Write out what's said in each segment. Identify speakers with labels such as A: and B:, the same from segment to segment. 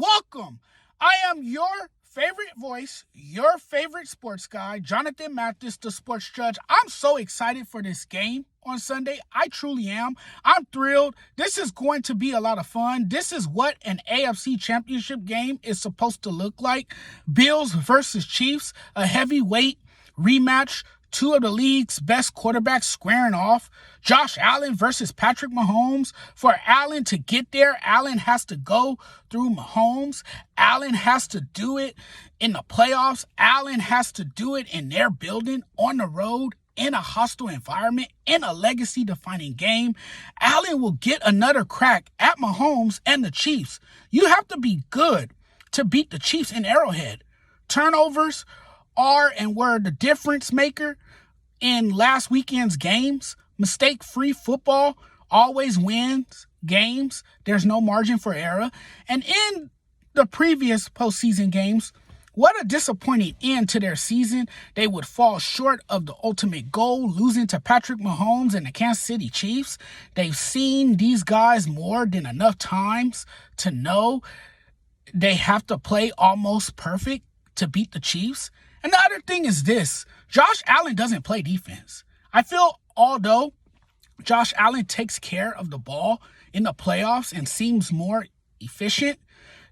A: welcome. I am your favorite voice, your favorite sports guy, Jonathan Mathis, the sports judge. I'm so excited for this game on Sunday. I truly am. I'm thrilled. This is going to be a lot of fun. This is what an AFC Championship game is supposed to look like. Bills versus Chiefs, a heavyweight rematch. Two of the league's best quarterbacks squaring off. Josh Allen versus Patrick Mahomes. For Allen to get there, Allen has to go through Mahomes. Allen has to do it in the playoffs. Allen has to do it in their building, on the road, in a hostile environment, in a legacy-defining game. Allen will get another crack at Mahomes and the Chiefs. You have to be good to beat the Chiefs in Arrowhead. Turnovers are and were the difference maker in last weekend's games. Mistake-free football always wins games. There's no margin for error. And in the previous postseason games, what a disappointing end to their season. They would fall short of the ultimate goal, losing to Patrick Mahomes and the Kansas City Chiefs. They've seen these guys more than enough times to know they have to play almost perfect to beat the Chiefs. And the other thing is this: Josh Allen doesn't play defense. I feel although Josh Allen takes care of the ball in the playoffs and seems more efficient,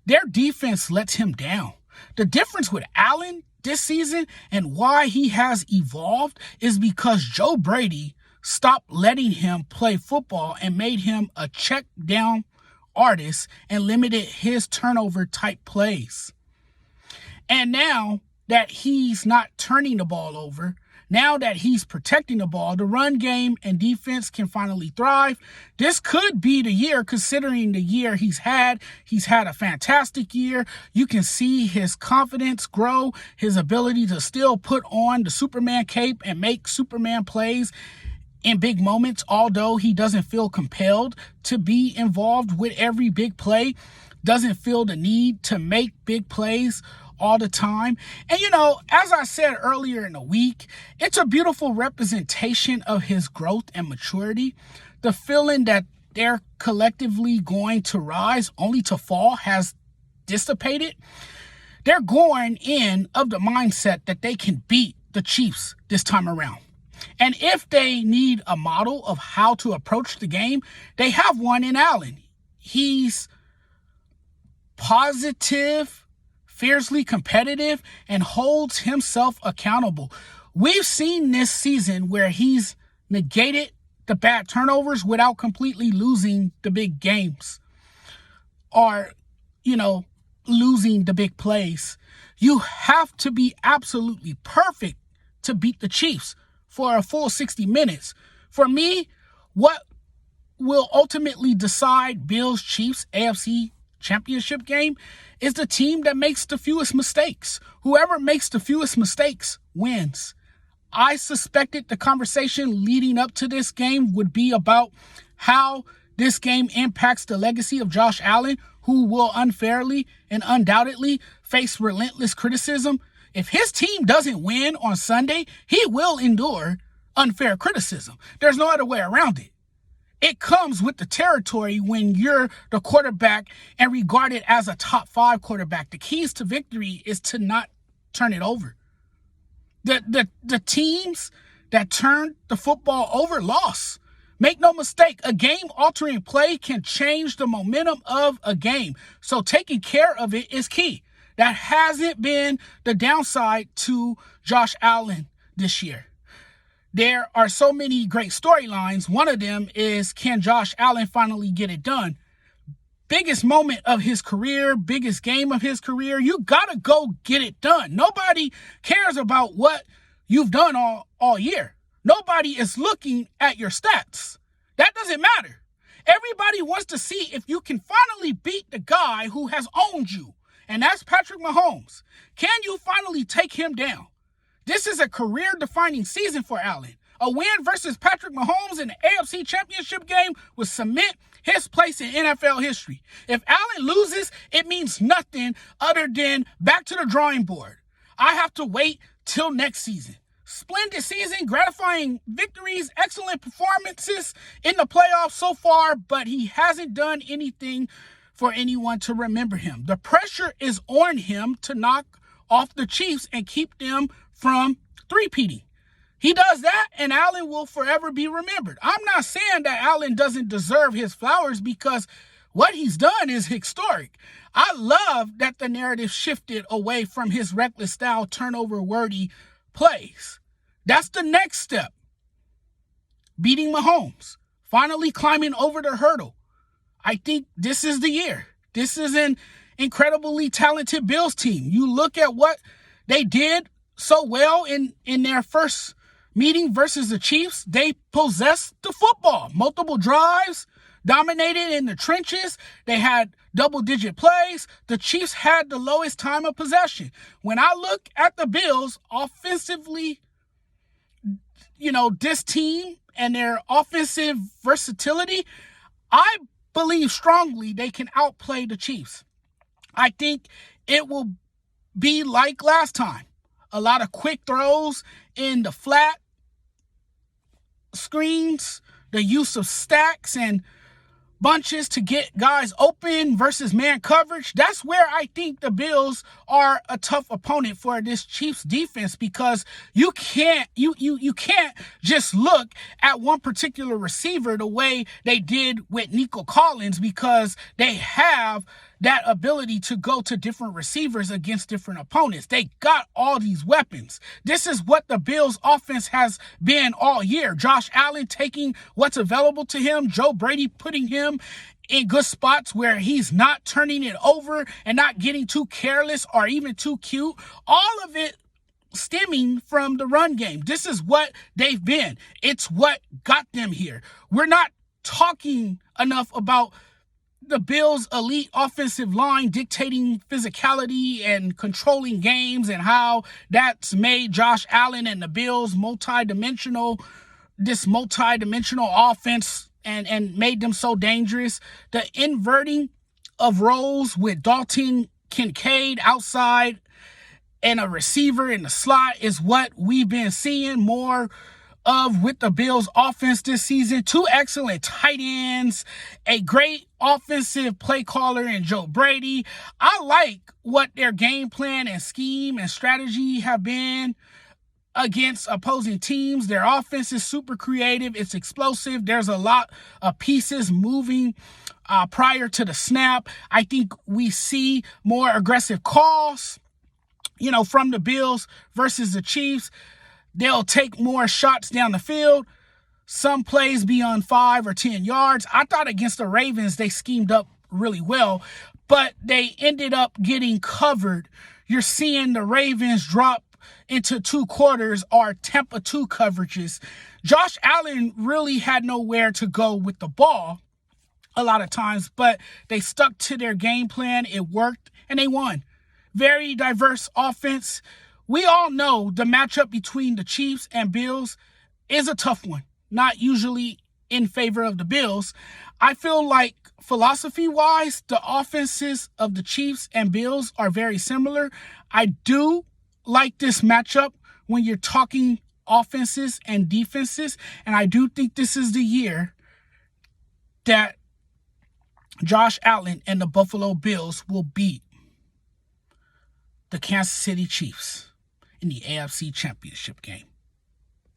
A: their defense lets him down. The difference with Allen this season and why he has evolved is because Joe Brady stopped letting him play football and made him a check down artist and limited his turnover type plays. And now that he's not turning the ball over, now that he's protecting the ball, the run game and defense can finally thrive. This could be the year, considering the year he's had. He's had a fantastic year. You can see his confidence grow, his ability to still put on the Superman cape and make Superman plays in big moments, although he doesn't feel compelled to be involved with every big play, doesn't feel the need to make big plays all the time. And, as I said earlier in the week, it's a beautiful representation of his growth and maturity. The feeling that they're collectively going to rise only to fall has dissipated. They're going in of the mindset that they can beat the Chiefs this time around. And if they need a model of how to approach the game, they have one in Allen. He's positive, fiercely competitive, and holds himself accountable. We've seen this season where he's negated the bad turnovers without completely losing the big games or, losing the big plays. You have to be absolutely perfect to beat the Chiefs for a full 60 minutes. For me, what will ultimately decide Bills-Chiefs AFC Championship game is the team that makes the fewest mistakes. Whoever makes the fewest mistakes wins. I suspected the conversation leading up to this game would be about how this game impacts the legacy of Josh Allen, who will unfairly and undoubtedly face relentless criticism. If his team doesn't win on Sunday, he will endure unfair criticism. There's no other way around it. It comes with the territory when you're the quarterback and regarded as a top 5 quarterback. The keys to victory is to not turn it over. The teams that turned the football over lost. Make no mistake, a game-altering play can change the momentum of a game. So taking care of it is key. That hasn't been the downside to Josh Allen this year. There are so many great storylines. One of them is, can Josh Allen finally get it done? Biggest moment of his career, biggest game of his career. You got to go get it done. Nobody cares about what you've done all year. Nobody is looking at your stats. That doesn't matter. Everybody wants to see if you can finally beat the guy who has owned you, and that's Patrick Mahomes. Can you finally take him down? This is a career-defining season for Allen. A win versus Patrick Mahomes in the AFC Championship game would cement his place in NFL history. If Allen loses, it means nothing other than back to the drawing board. I have to wait till next season. Splendid season, gratifying victories, excellent performances in the playoffs so far, but he hasn't done anything for anyone to remember him. The pressure is on him to knock off the Chiefs and keep them from three-peating. He does that, and Allen will forever be remembered. I'm not saying that Allen doesn't deserve his flowers, because what he's done is historic. I love that the narrative shifted away from his reckless style, turnover-worthy plays. That's the next step. Beating Mahomes, finally climbing over the hurdle. I think this is the year. This is an incredibly talented Bills team. You look at what they did so well in their first meeting versus the Chiefs. They possessed the football. Multiple drives, dominated in the trenches. They had double-digit plays. The Chiefs had the lowest time of possession. When I look at the Bills offensively, this team and their offensive versatility, I believe strongly they can outplay the Chiefs. I think it will be like last time. A lot of quick throws in the flat screens, the use of stacks and bunches to get guys open versus man coverage. That's where I think the Bills are a tough opponent for this Chiefs defense, because you can't just look at one particular receiver the way they did with Nico Collins, because they have that ability to go to different receivers against different opponents. They got all these weapons. This is what the Bills offense has been all year. Josh Allen taking what's available to him, Joe Brady putting him in good spots where he's not turning it over and not getting too careless or even too cute. All of it stemming from the run game. This is what they've been. It's what got them here. We're not talking enough about the Bills' elite offensive line dictating physicality and controlling games, and how that's made Josh Allen and the Bills multi-dimensional offense and made them so dangerous. The inverting of roles with Dalton Kincaid outside and a receiver in the slot is what we've been seeing more of with the Bills offense this season. Two excellent tight ends, a great offensive play caller in Joe Brady. I like what their game plan and scheme and strategy have been against opposing teams. Their offense is super creative. It's explosive. There's a lot of pieces moving prior to the snap. I think we see more aggressive calls, from the Bills versus the Chiefs. They'll take more shots down the field. Some plays beyond 5 or 10 yards. I thought against the Ravens, they schemed up really well, but they ended up getting covered. You're seeing the Ravens drop into 2 quarters or Tampa 2 coverages. Josh Allen really had nowhere to go with the ball a lot of times, but they stuck to their game plan. It worked, and they won. Very diverse offense. We all know the matchup between the Chiefs and Bills is a tough one, not usually in favor of the Bills. I feel like philosophy-wise, the offenses of the Chiefs and Bills are very similar. I do like this matchup when you're talking offenses and defenses, and I do think this is the year that Josh Allen and the Buffalo Bills will beat the Kansas City Chiefs in the AFC Championship game.